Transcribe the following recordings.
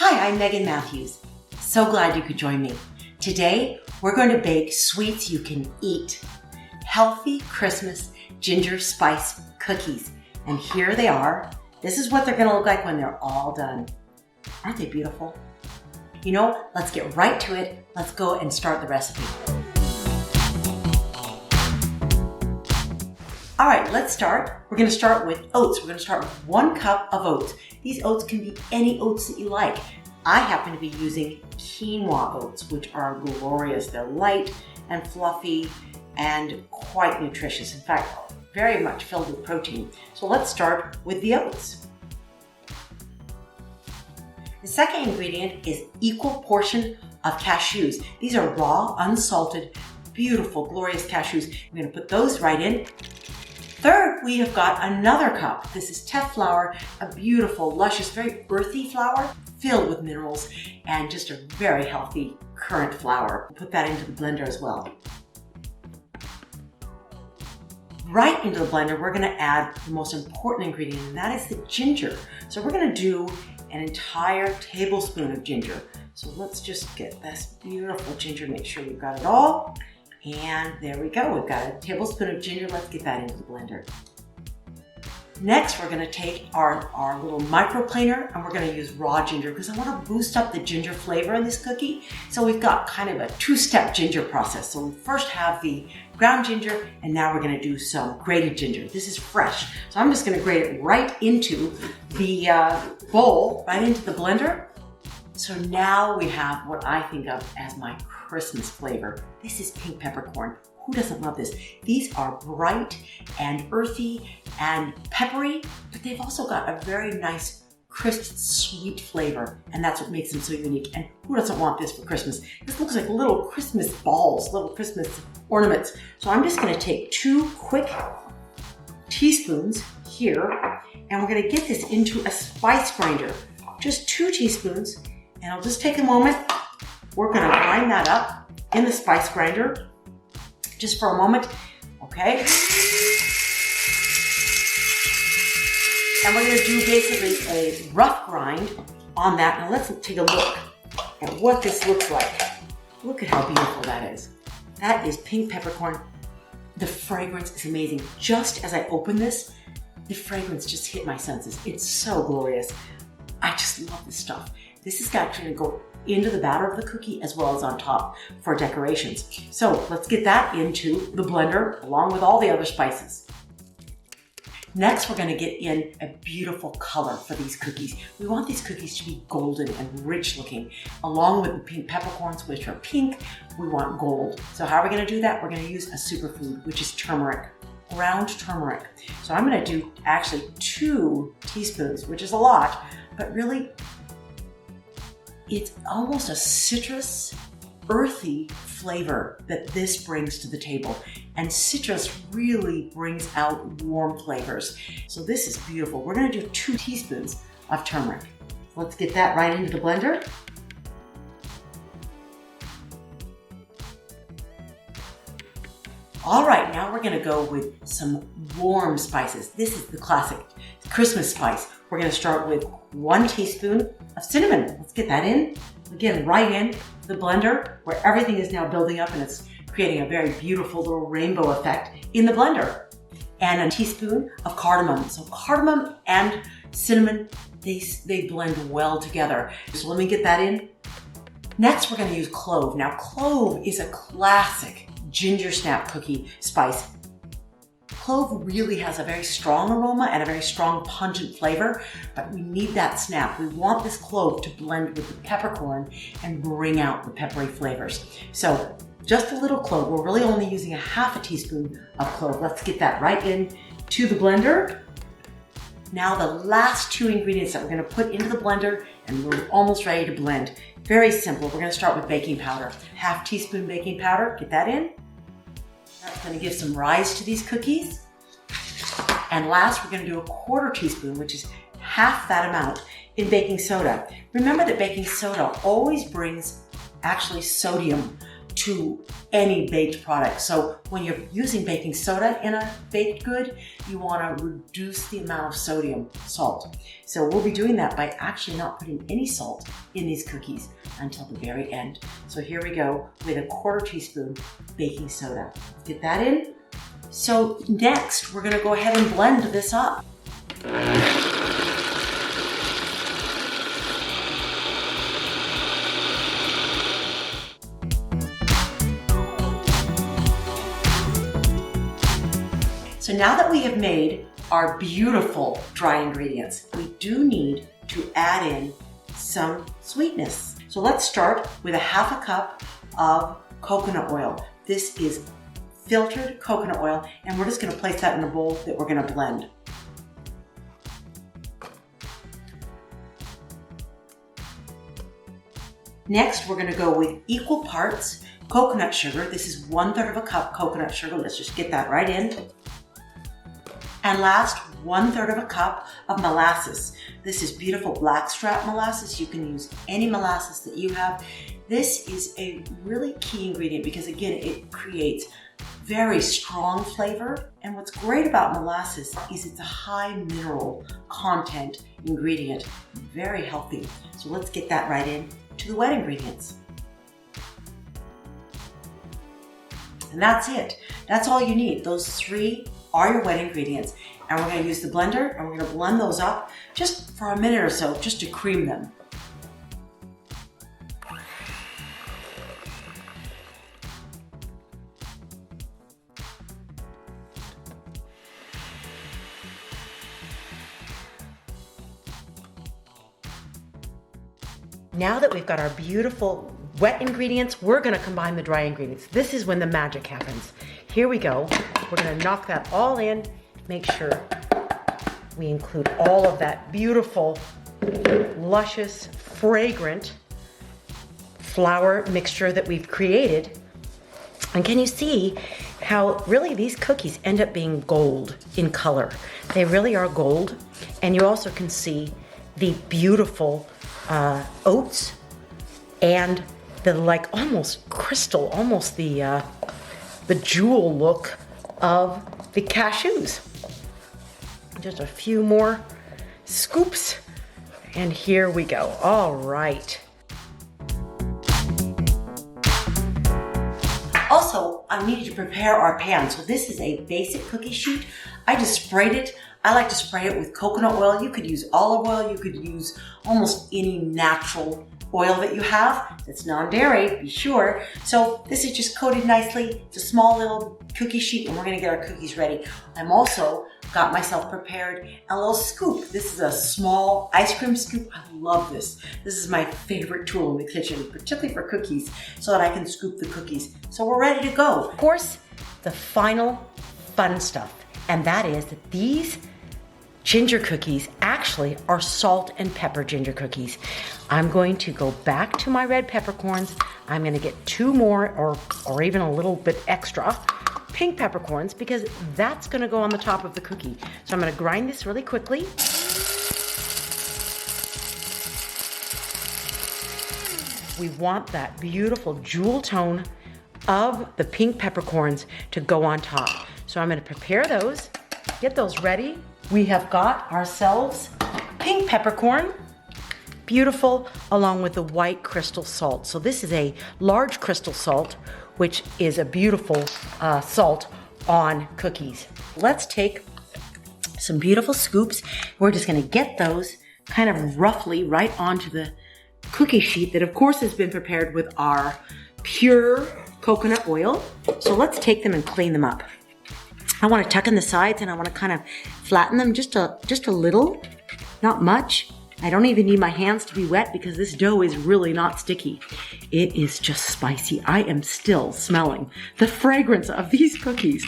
Hi, I'm Megan Matthews. So glad you could join me. Today, we're going to bake sweets you can eat. Healthy Christmas ginger spice cookies. And here they are. This is what they're going to look like when they're all done. Aren't they beautiful? You know, let's get right to it. Let's go and start the recipe. All right, let's start. We're going to start with oats. We're going to start with 1 cup of oats. These oats can be any oats that you like. I happen to be using quinoa oats, which are glorious. They're light and fluffy and quite nutritious. In fact, very much filled with protein. So let's start with the oats. The second ingredient is equal portion of cashews. These are raw, unsalted, beautiful, glorious cashews. I'm going to put those right in. Third, we have got another cup. This is Teff flour, a beautiful, luscious, very earthy flour filled with minerals and just a very healthy currant flour. Put that into the blender as well. Right into the blender, we're going to add the most important ingredient, and that is the ginger. So we're going to do an entire tablespoon of ginger. So let's just get this beautiful ginger, make sure we've got it all. And there we go. We've got a tablespoon of ginger. Let's get that into the blender. Next, we're going to take our little microplaner and we're going to use raw ginger because I want to boost up the ginger flavor in this cookie. So we've got kind of a 2-step ginger process. So we first have the ground ginger and now we're going to do some grated ginger. This is fresh. So I'm just going to grate it right into the bowl, right into the blender. So now we have what I think of as my Christmas flavor. This is pink peppercorn. Who doesn't love this? These are bright and earthy and peppery, but they've also got a very nice, crisp, sweet flavor, and that's what makes them so unique. And who doesn't want this for Christmas? This looks like little Christmas balls, little Christmas ornaments. So I'm just going to take 2 quick teaspoons here, and we're going to get this into a spice grinder. Just 2 teaspoons, and I'll just take a moment. We're going to grind that up in the spice grinder just for a moment, okay? And we're going to do basically a rough grind on that. Now let's take a look at what this looks like. Look at how beautiful that is. That is pink peppercorn. The fragrance is amazing. Just as I open this, the fragrance just hit my senses. It's so glorious. I just love this stuff. This is actually going to go into the batter of the cookie as well as on top for decorations. So let's get that into the blender along with all the other spices. Next, we're going to get in a beautiful color for these cookies. We want these cookies to be golden and rich looking. Along with the pink peppercorns, which are pink, we want gold. So how are we going to do that? We're going to use a superfood, which is turmeric, ground turmeric. So I'm going to do actually 2 teaspoons, which is a lot, but really it's almost a citrus, earthy flavor that this brings to the table. And citrus really brings out warm flavors. So this is beautiful. We're going to do 2 teaspoons of turmeric. Let's get that right into the blender. All right, now we're going to go with some warm spices. This is the classic Christmas spice. We're going to start with 1 teaspoon of cinnamon. Let's get that in. Again, right in the blender where everything is now building up and it's creating a very beautiful little rainbow effect in the blender. And a teaspoon of cardamom. So cardamom and cinnamon, they blend well together. So let me get that in. Next, we're going to use clove. Now, clove is a classic ginger snap cookie spice. Clove really has a very strong aroma and a very strong pungent flavor, but we need that snap. We want this clove to blend with the peppercorn and bring out the peppery flavors. So just a little clove. We're really only using a half a teaspoon of clove. Let's get that right in to the blender. Now the last 2 ingredients that we're going to put into the blender and we're almost ready to blend. Very simple. We're going to start with baking powder. Half teaspoon baking powder. Get that in. That's going to give some rise to these cookies. And last, we're going to do a 1/4 teaspoon, which is half that amount, in baking soda. Remember that baking soda always brings actually sodium to any baked product. So when you're using baking soda in a baked good, you want to reduce the amount of sodium, salt. So we'll be doing that by actually not putting any salt in these cookies until the very end. So here we go with a 1/4 teaspoon baking soda. Get that in. So next, we're going to go ahead and blend this up. So now that we have made our beautiful dry ingredients, we do need to add in some sweetness. So let's start with 1/2 cup of coconut oil. This is filtered coconut oil, and we're just going to place that in a bowl that we're going to blend. Next, we're going to go with equal parts coconut sugar. This is 1/3 cup coconut sugar. Let's just get that right in. And last, 1/3 cup of molasses. This is beautiful blackstrap molasses. You can use any molasses that you have. This is a really key ingredient because, again, it creates very strong flavor. And what's great about molasses is it's a high mineral content ingredient, very healthy. So let's get that right in to the wet ingredients. And that's it. That's all you need. Those 3 are your wet ingredients. And we're going to use the blender and we're going to blend those up just for a minute or so, just to cream them. Now that we've got our beautiful wet ingredients, we're going to combine the dry ingredients. This is when the magic happens. Here we go. We're going to knock that all in. Make sure we include all of that beautiful, luscious, fragrant flour mixture that we've created. And can you see how really these cookies end up being gold in color? They really are gold. And you also can see the beautiful oats and the like almost crystal, almost the jewel look of the cashews. Just a few more scoops and here we go. All right. Also, I needed to prepare our pan. So this is a basic cookie sheet. I just sprayed it. I like to spray it with coconut oil. You could use olive oil. You could use almost any natural oil that you have. It's non-dairy, be sure. So this is just coated nicely. It's a small little cookie sheet and we're gonna get our cookies ready. I'm also got myself prepared a little scoop. This is a small ice cream scoop. I love this. This is my favorite tool in the kitchen, particularly for cookies, so that I can scoop the cookies. So we're ready to go. Of course, the final fun stuff, and that is that these ginger cookies actually are salt and pepper ginger cookies. I'm going to go back to my red peppercorns. I'm going to get 2 more or even a little bit extra pink peppercorns because that's going to go on the top of the cookie. So I'm going to grind this really quickly. We want that beautiful jewel tone of the pink peppercorns to go on top. So I'm going to prepare those, get those ready. We have got ourselves pink peppercorn, beautiful, along with the white crystal salt. So this is a large crystal salt, which is a beautiful salt on cookies. Let's take some beautiful scoops. We're just gonna get those kind of roughly right onto the cookie sheet that of course has been prepared with our pure coconut oil. So let's take them and clean them up. I want to tuck in the sides and I want to kind of flatten them just a little, not much. I don't even need my hands to be wet because this dough is really not sticky. It is just spicy. I am still smelling the fragrance of these cookies.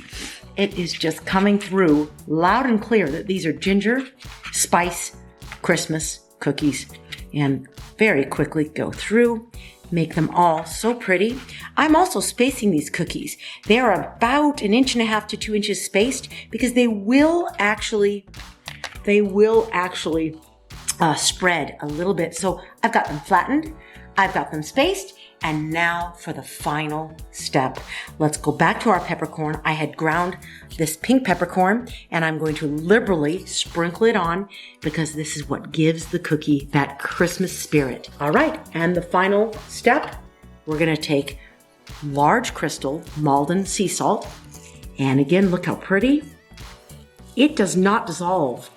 It is just coming through loud and clear that these are ginger, spice, Christmas cookies. And very quickly go through, make them all so pretty. I'm also spacing these cookies. They are about 1.5 inches to 2 inches spaced because they will actually spread a little bit. So I've got them flattened, I've got them spaced, and now for the final step. Let's go back to our peppercorn. I had ground this pink peppercorn, and I'm going to liberally sprinkle it on because this is what gives the cookie that Christmas spirit. All right, and the final step, we're gonna take large crystal Malden sea salt. And again, look how pretty. It does not dissolve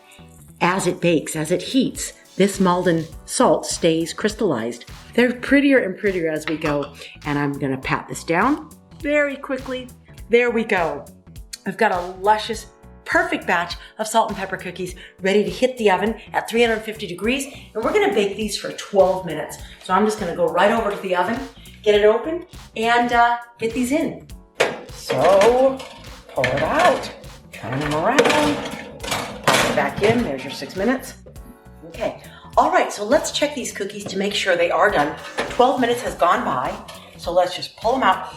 as it bakes, as it heats. This Malden salt stays crystallized. They're prettier and prettier as we go. And I'm gonna pat this down very quickly. There we go. I've got a luscious, perfect batch of salt and pepper cookies ready to hit the oven at 350 degrees. And we're gonna bake these for 12 minutes. So I'm just gonna go right over to the oven, get it open, and get these in. So, pull it out, turn them around, pop it back in. There's your 6 minutes. Okay, all right, so let's check these cookies to make sure they are done. 12 minutes has gone by, so let's just pull them out.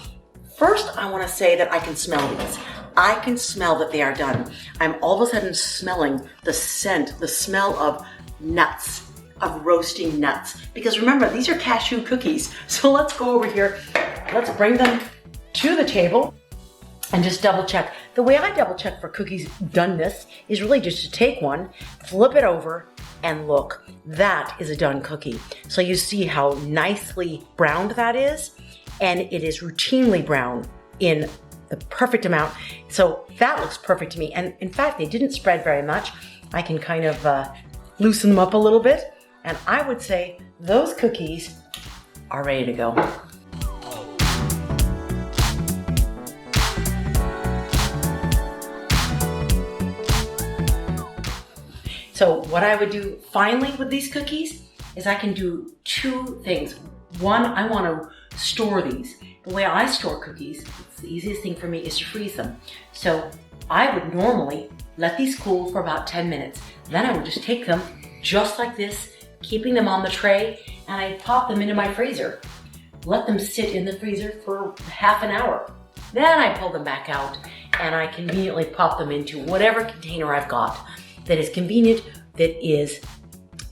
First, I wanna say that I can smell these. I can smell that they are done. I'm all of a sudden smelling the scent, the smell of nuts, of roasting nuts. Because remember, these are cashew cookies. So let's go over here, let's bring them to the table and just double check. The way I double check for cookies doneness is really just to take one, flip it over, and look, that is a done cookie. So you see how nicely browned that is, and it is routinely brown in the perfect amount. So that looks perfect to me. And in fact, they didn't spread very much. I can kind of loosen them up a little bit. And I would say those cookies are ready to go. So what I would do finally with these cookies is I can do two things. One, I want to store these. The way I store cookies, it's the easiest thing for me is to freeze them. So I would normally let these cool for about 10 minutes. Then I would just take them just like this, keeping them on the tray, and I pop them into my freezer. Let them sit in the freezer for half an hour. Then I pull them back out and I conveniently pop them into whatever container I've got that is convenient, that is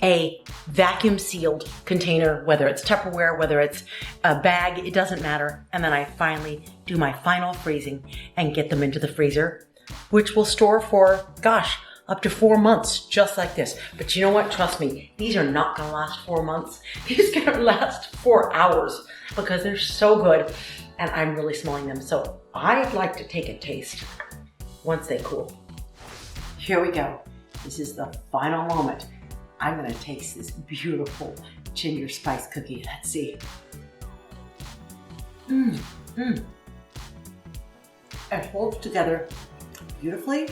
a vacuum sealed container, whether it's Tupperware, whether it's a bag, it doesn't matter. And then I finally do my final freezing and get them into the freezer, which will store for, gosh, up to 4 months, just like this. But you know what? Trust me, these are not gonna last 4 months. These are gonna last 4 hours because they're so good and I'm really smelling them. So I'd like to take a taste once they cool. Here we go. This is the final moment. I'm gonna taste this beautiful ginger spice cookie. Let's see. It holds together beautifully.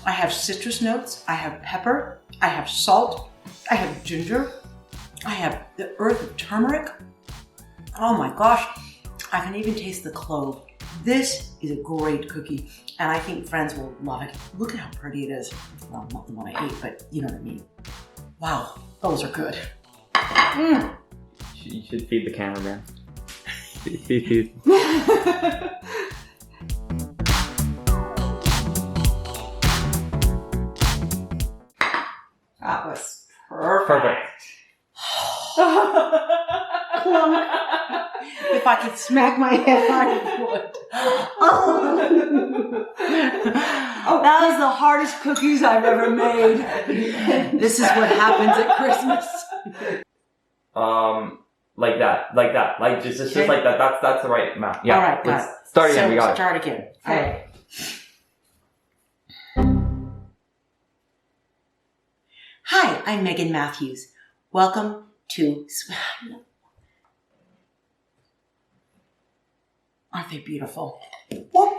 I have citrus notes, I have pepper, I have salt, I have ginger, I have the earth of turmeric. Oh my gosh, I can even taste the clove. This is a great cookie, and I think friends will love it. Look at how pretty it is. Well, not the one I ate, but you know what I mean. Wow, those are good. You should feed the cameraman. Feed. That was perfect. If I could smack my head, I would. That was the hardest cookies I've ever made. This is what happens at Christmas. Like that. Like just like that. That's the right amount. Yeah. All right. Let's start again. So we got start again. All right. Hi, I'm Megan Matthews. Welcome to. Aren't they beautiful? Whoop.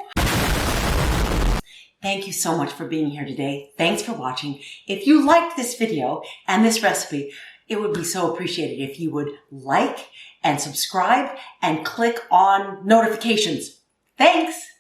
Thank you so much for being here today. Thanks for watching. If you liked this video and this recipe, it would be so appreciated if you would like and subscribe and click on notifications. Thanks.